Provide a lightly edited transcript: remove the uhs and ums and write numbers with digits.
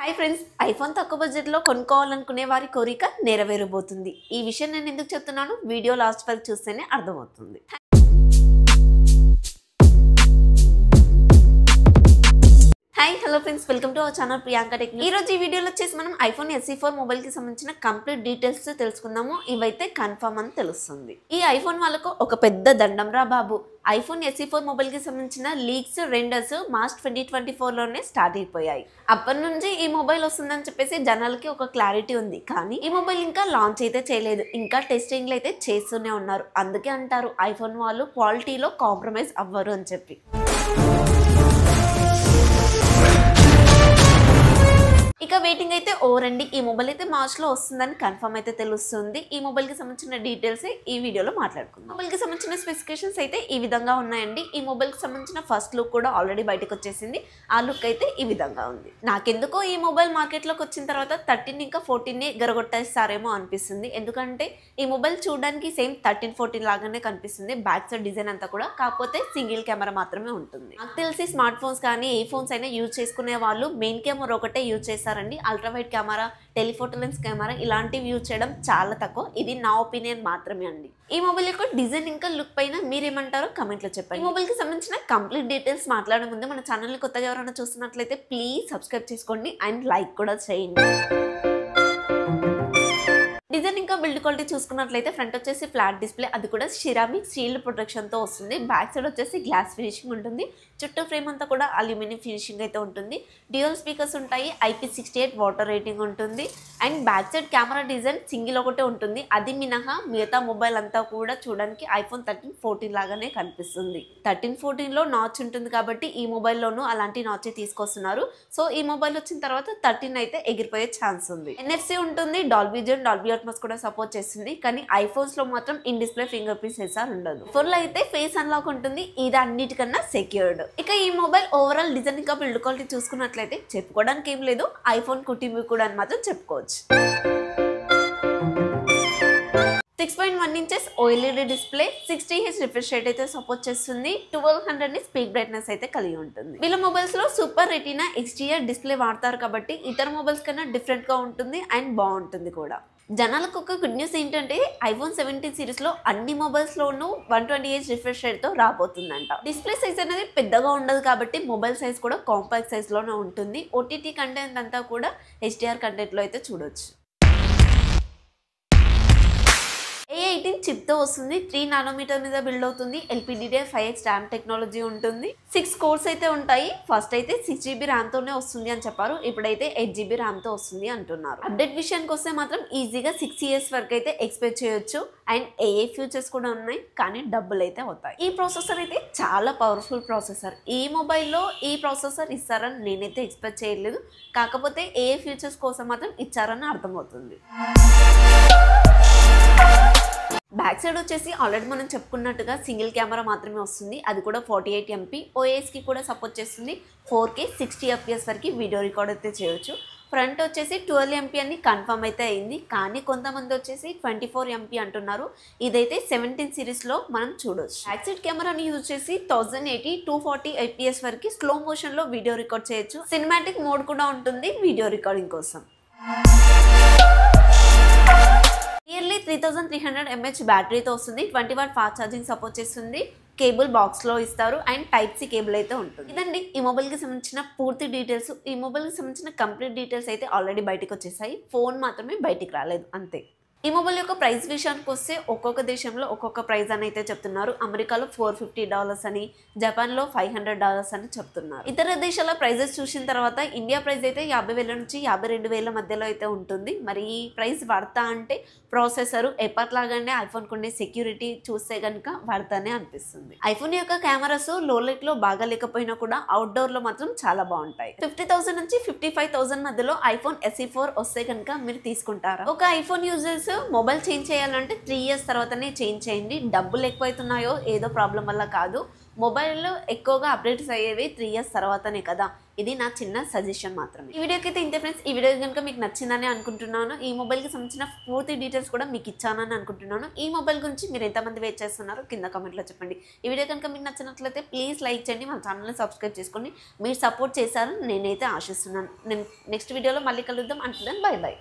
Hi friends, iPhone తక్కువ బడ్జెట్లో కొనుక్కోవాలనుకునే వారి కోరిక నెరవేరబోతుంది. ఈ విషయం నేను ఎందుకు చెప్తున్నాను, వీడియో లాస్ట్ వరకు చూస్తేనే అర్థమవుతుంది. Hi hello friends, welcome to our channel Priyanka tech. ఈ రోజు ఈ వీడియోలో వచ్చేసి మనం ఐఫోన్ SE4 మొబైల్ కి సంబంధించిన కంప్లీట్ డీటెయిల్స్ తెలుసుకుందాము. ఇవైతే కన్ఫర్మ్ అని తెలుస్తుంది. ఈ ఐఫోన్ వాళ్ళకు ఒక పెద్ద దండం రా బాబు. ఐఫోన్ SE4 మొబైల్ కి సంబంధించిన లీక్స్ రెండర్స్ మార్చ్ 2024లోనే స్టార్ట్ అయిపోయాయి. అప్పటి నుంచి ఈ మొబైల్ వస్తుందని చెప్పేసి జనాలకి ఒక క్లారిటీ ఉంది. కానీ ఈ మొబైల్ ఇంకా లాంచ్ అయితే చేయలేదు, ఇంకా టెస్టింగ్లు అయితే చేస్తూనే ఉన్నారు. అందుకే అంటారు ఐఫోన్ వాళ్ళు క్వాలిటీలో కాంప్రమైజ్ అవ్వరు అని చెప్పి. ఇక వెయిటింగ్ అయితే ఓవర్ అండి. ఈ మొబైల్ అయితే మార్చ్లో వస్తుందని కన్ఫర్మ్ అయితే తెలుస్తుంది. ఈ మొబైల్కి సంబంధించిన డీటెయిల్స్ ఈ వీడియోలో మాట్లాడుకుందాం. మొబైల్కి సంబంధించిన స్పెసిఫికేషన్స్ అయితే ఈ విధంగా ఉన్నాయండి. ఈ మొబైల్కి సంబంధించిన ఫస్ట్ లుక్ కూడా ఆల్రెడీ బయటకు వచ్చేసింది. ఆ లుక్ అయితే ఈ విధంగా ఉంది. నాకెందుకో ఈ మొబైల్ మార్కెట్లోకి వచ్చిన తర్వాత 13 ఇంకా 14 గరగొట్టేస్తారేమో అనిపిస్తుంది. ఎందుకంటే ఈ మొబైల్ చూడడానికి సేమ్ 13, 14 లాగానే కనిపిస్తుంది. బ్యాక్ సైడ్ డిజైన్ అంతా కూడా, కాకపోతే సింగిల్ కెమెరా మాత్రమే ఉంటుంది. నాకు తెలిసి స్మార్ట్ ఫోన్స్ కానీ ఏ ఫోన్స్ అయినా యూజ్ చేసుకునే వాళ్ళు మెయిన్ కెమెరా ఒకటే యూజ్ చేస్తారండి. Ultra wide camera, telephoto lens camera ఇలాంటివి యూజ్ చేయడం చాలా తక్కువ. ఇది నా ఒపీనియన్ మాత్రమే అండి. ఈ మొబైల్ యొక్క డిజైన్ ఇంకా లుక్ పైన మీరేమంటారో కమెంట్ లో చెప్పండి. ఈ మొబైల్ కి సంబంధించిన కంప్లీట్ డీటెయిల్స్ మాట్లాడే ముందు మన ఛానల్ ని కొత్తగా ఎవరైనా చూస్తున్నట్లయితే ప్లీజ్ సబ్స్క్రైబ్ చేసుకోండి అండ్ లైక్ కూడా చేయండి. డిజైన్ ఇంకా బిల్డ్ క్వాలిటీ చూసుకున్నట్లయితే ఫ్రంట్ వచ్చేసి ఫ్లాట్ డిస్ప్లే, అది కూడా సిరామిక్ షీల్డ్ ప్రొటెక్షన్ తో వస్తుంది. బ్యాక్ సైడ్ వచ్చేసి గ్లాస్ ఫినిషింగ్ ఉంటుంది. చుట్టూ ఫ్రేమ్ అంతా కూడా అల్యూమినియం ఫినిషింగ్ అయితే ఉంటుంది. డ్యూయల్ స్పీకర్స్ ఉంటాయి. IP68 వాటర్ రేటింగ్ ఉంటుంది. And back side camera design single ఒకటే ఉంటుంది. అది మినహా మిగతా మొబైల్ అంతా కూడా చూడడానికి ఐఫోన్ 13, 14 లాగానే కనిపిస్తుంది. 13, 14లో నాచ్ ఉంటుంది కాబట్టి ఈ మొబైల్లోనూ అలాంటి నాచే తీసుకొస్తున్నారు. సో ఈ మొబైల్ వచ్చిన తర్వాత 13 అయితే ఎగిరిపోయే ఛాన్స్ ఉంది. NFC ఉంటుంది. డాల్బీ విజన్, డాల్బీ అట్మాస్ కూడా సపోర్ట్ చేస్తుంది. కానీ ఐఫోన్స్ లో మాత్రం in display finger print censor ఉండదు. ఫోన్ లో అయితే ఫేస్ అన్లాక్ ఉంటుంది. ఇది అన్నిటికన్నా సెక్యూర్డ్. ఇక ఈ మొబైల్ ఓవరాల్ డిజైన్ ఇంకా బిల్డ్ క్వాలిటీ చూసుకున్నట్లయితే చెప్పుకోవడానికి ఏం లేదు, ఐఫోన్ కుటుంబీ కూడా అని మాత్రం చెప్పుకోవచ్చు. 6.1 inches OLED display, 60Hz refresh rate అయితే సపోర్ట్ చేస్తుంది. 1200 స్పీక్ బ్రైట్నెస్ అయితే కలిగి ఉంటుంది. వీళ్ళ మొబైల్స్ లో సూపర్ రెటీనా XDR డిస్ప్లే వాడతారు కాబట్టి ఇతర మొబైల్స్ కన్నా డిఫరెంట్ గా ఉంటుంది అండ్ బాగుంటుంది కూడా. జనాలకు ఒక గుడ్ న్యూస్ ఏంటంటే ఐఫోన్ 17 సిరీస్ లో అన్ని మొబైల్స్ లోనూ 120Hz రిఫ్రెష్ రేట్ తో రాబోతుందంట. డిస్ప్లే సైజ్ అనేది పెద్దగా ఉండదు కాబట్టి మొబైల్ సైజ్ కూడా కాంపాక్ట్ సైజ్ లోనే ఉంటుంది. OTT కంటెంట్ అంతా కూడా HDR కంటెంట్ లో అయితే చూడొచ్చు. A18 చిప్ తో వస్తుంది. 3 నానోమీటర్ మీద బిల్డ్ అవుతుంది. LPDDR5X RAM టెక్నాలజీ ఉంటుంది. 6 కోర్స్ అయితే ఉంటాయి. ఫస్ట్ అయితే 6GB ర్యామ్ తోనే వస్తుంది అని చెప్పారు. ఇప్పుడైతే 8GB ర్యామ్ తో వస్తుంది అంటున్నారు. అప్డేట్ విషయానికి వస్తే మాత్రం ఈజీగా 6 years వరకు అయితే ఎక్స్పెక్ట్ చేయొచ్చు. అండ్ AI ఫ్యూచర్స్ కూడా ఉన్నాయి, కానీ డబ్బులు అయితే అవుతాయి. ఈ ప్రాసెసర్ అయితే చాలా పవర్ఫుల్ ప్రాసెసర్. ఈ మొబైల్లో ఈ ప్రాసెసర్ ఇస్తారని నేనైతే ఎక్స్పెక్ట్ చేయలేదు. కాకపోతే AI ఫ్యూచర్స్ కోసం మాత్రం ఇచ్చారని అర్థమవుతుంది. బ్యాక్ సైడ్ వచ్చేసి ఆల్రెడీ మనం చెప్పుకున్నట్టుగా సింగిల్ కెమెరా మాత్రమే వస్తుంది. అది కూడా 48 MP. OISకి కూడా సపోర్ట్ చేస్తుంది. 4K 60 FPS వరకు వీడియో రికార్డ్ అయితే చేయొచ్చు. ఫ్రంట్ వచ్చేసి 12 MP అని కన్ఫర్మ్ అయితే అయింది. కానీ కొంతమంది వచ్చేసి 24 MP అంటున్నారు. ఇదైతే 17 సిరీస్లో మనం చూడొచ్చు. బ్యాక్ సైడ్ కెమెరాని యూజ్ చేసి 1080, 240 FPS వరకు స్లో మోషన్లో వీడియో రికార్డ్ చేయొచ్చు. సినిమాటిక్ మోడ్ కూడా ఉంటుంది వీడియో రికార్డింగ్ కోసం. నియర్లీ 3300 mAh బ్యాటరీతో వస్తుంది. 20W ఫాస్ట్ ఛార్జింగ్ సపోర్ట్ చేస్తుంది. కేబుల్ బాక్స్ లో ఇస్తారు అండ్ Type-C కేబుల్ అయితే ఉంటుంది. ఇదండి ఈ మొబైల్ కి సంబంధించిన పూర్తి డీటెయిల్స్. ఈ మొబైల్ కి సంబంధించిన కంప్లీట్ డీటెయిల్స్ అయితే ఆల్రెడీ బయటకు వచ్చేసాయి. ఫోన్ మాత్రమే బయటికి రాలేదు అంతే. ఈ మొబైల్ యొక్క ప్రైస్ విషయానికి వస్తే ఒక్కొక్క దేశంలో ఒక్కొక్క ప్రైస్ అని అయితే చెప్తున్నారు. అమెరికాలో $450 అని, జపాన్లో $500 అని చెప్తున్నారు. ఇతర దేశాల ప్రైజెస్ చూసిన తర్వాత ఇండియా ప్రైస్ అయితే 50,000 నుంచి 52,000 మధ్యలో అయితే ఉంటుంది. మరి ఈ ప్రైస్ వర్తా అంటే ప్రాసెసర్ ఎప్పట్లాగానే ఐఫోన్ కొన్ని సెక్యూరిటీ చూస్తే కనుక వర్తానే అనిపిస్తుంది. ఐఫోన్ యొక్క కెమెరాస్ లో లైట్ లో బాగా లేకపోయినా కూడా అవుట్డోర్ లో మాత్రం చాలా బాగుంటాయి. 50,000 నుంచి 55,000 మధ్యలో ఐఫోన్ SE4 వస్తే కనుక మీరు తీసుకుంటారా? ఒక ఐఫోన్ యూజర్స్ మొబైల్ చేంజ్ చేయాలంటే 3 years తర్వాతనే చేంజ్ చేయండి. డబ్బులు ఎక్కువైతున్నాయో ఏదో ప్రాబ్లం వల్ల కాదు, మొబైల్లో ఎక్కువగా అప్డేట్స్ అయ్యేవి 3 ఇయర్స్ తర్వాతనే కదా. ఇది నా చిన్న సజెషన్ మాత్రమే. ఈ వీడియోకి అయితే ఇంతే ఫ్రెండ్స్. ఈ వీడియో కనుక మీకు నచ్చిందని అనుకుంటున్నాను. ఈ మొబైల్కి సంబంధించిన పూర్తి డీటెయిల్స్ కూడా మీకు ఇచ్చానని అనుకుంటున్నాను. ఈ మొబైల్ గురించి మీరు ఎంతమంది వెయిట్ చేస్తున్నారో కింద కామెంట్లో చెప్పండి. ఈ వీడియో కనుక మీకు నచ్చినట్లయితే ప్లీజ్ లైక్ చేయండి, మన ఛానల్ని సబ్స్క్రైబ్ చేసుకోండి. మీరు సపోర్ట్ చేశారని నేనైతే ఆశిస్తున్నాను. నేను నెక్స్ట్ వీడియోలో మళ్ళీ కలుద్దాం. అంటే బై బై.